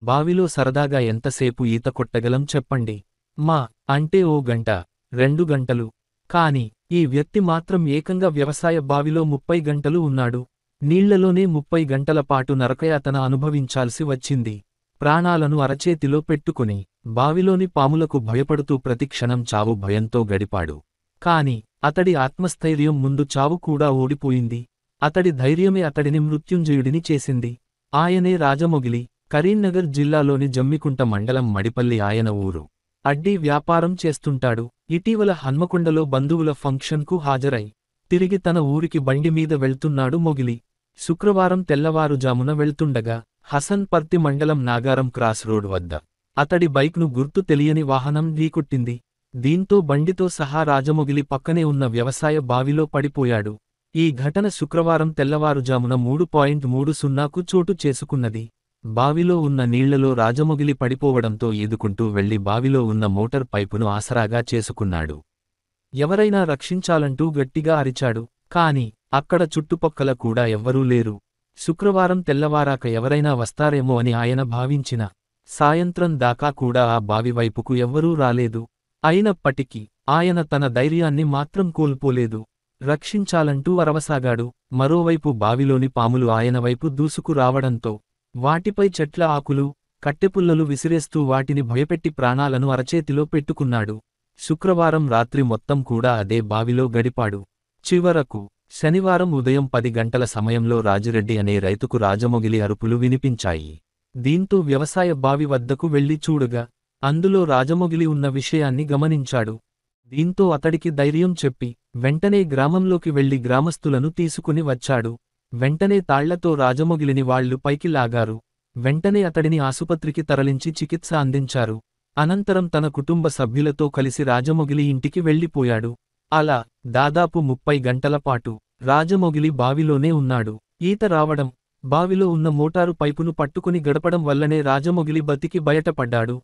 బావిలో సరదాగా ఎంతసేపు ఈత కొట్టగలం చెప్పండి. మా అంటే ఓ గంట, 2 గంటలు. కాని, ఈ వ్యక్తి మాత్రం ఏకంగా వ్యవసాయ బావిలో 30 గంటలు ఉన్నాడు. నీళ్లలోనే 30 గంటల పాటు నరకయాతన అనుభవించాల్సి వచ్చింది. ప్రాణాలను అరచేతిలో పెట్టుకుని, బావిలోని పాములకు భయపడుతూ ప్రతిక్షణం చావు భయంతో గడిపాడు. కాని, అతడి ఆత్మస్థైర్యం ముందు చావు కూడా ఓడిపోయింది. అతడి ధైర్యమే అతడిని మృత్యుంజయుడిని చేసింది. ఆయనే రాజమొగిలి, కరీంనగర్ జిల్లాలోని జమ్మికుంట మండలం మడిపల్లి ఆయన ఊరు. అడ్డీ వ్యాపారం చేస్తుంటాడు. ఇటీవల హన్మకొండలో బంధువుల ఫంక్షన్కు హాజరై, తిరిగి తన ఊరికి బండి మీద వెళ్తున్నాడు మొగిలి. శుక్రవారం తెల్లవారుజామున వెళ్తుండగా, హసన్ పర్తి మండలం నాగారం క్రాస్ రోడ్ వద్ద అతడి బైక్ను గుర్తు తెలియని వాహనం ఢీకొట్టింది. దీంతో బండితో సహా రాజమొగిలి పక్కనే ఉన్న వ్యవసాయ బావిలో పడిపోయాడు. ఈ ఘటన శుక్రవారం తెల్లవారుజామున 3:30కు చోటు చేసుకున్నది. బావిలో ఉన్న నీళ్లలో రాజమొగిలి పడిపోవడంతో ఈదుకుంటూ వెళ్లి బావిలో ఉన్న మోటార్ పైపును ఆసరాగా చేసుకున్నాడు. ఎవరైనా రక్షించాలంటూ గట్టిగా అరిచాడు. కాని, అక్కడ చుట్టుపక్కల కూడా ఎవ్వరూ లేరు. శుక్రవారం తెల్లవారాక ఎవరైనా వస్తారేమో అని ఆయన భావించిన సాయంత్రం దాకా కూడా ఆ బావి వైపుకు ఎవ్వరూ రాలేదు. అయినప్పటికీ, ఆయన తన ధైర్యాన్ని మాత్రం కోల్పోలేదు. రక్షించాలంటూ అరవసాగాడు. మరోవైపు బావిలోని పాములు ఆయన వైపు దూసుకు రావడంతో, వాటిపై చెట్ల ఆకులు, కట్టెపుల్లలు విసిరేస్తూ వాటిని భయపెట్టి ప్రాణాలను అరచేతిలో పెట్టుకున్నాడు. శుక్రవారం రాత్రి మొత్తం కూడా అదే బావిలో గడిపాడు. చివరకు, శనివారం ఉదయం 10 గంటల సమయంలో రాజిరెడ్డి అనే రైతుకు రాజమొగిలి అరుపులు వినిపించాయి. దీంతో వ్యవసాయ బావి వద్దకు వెళ్లి చూడగా, అందులో రాజమొగిలి ఉన్న విషయాన్ని గమనించాడు. దీంతో అతడికి ధైర్యం చెప్పి, వెంటనే గ్రామంలోకి వెళ్లి గ్రామస్తులను తీసుకుని వచ్చాడు. వెంటనే తాళ్లతో రాజమొగిలిని వాళ్లు పైకి లాగారు. వెంటనే అతడిని ఆసుపత్రికి తరలించి చికిత్స అందించారు. అనంతరం తన కుటుంబ సభ్యులతో కలిసి రాజమొగిలి ఇంటికి వెళ్లిపోయాడు. అలా, దాదాపు 30 గంటల పాటు రాజమొగిలి బావిలోనే ఉన్నాడు. ఈత రావడం, బావిలో ఉన్న మోటారు పైపును పట్టుకుని గడపడం వల్లనే రాజమొగిలి బతికి బయటపడ్డాడు.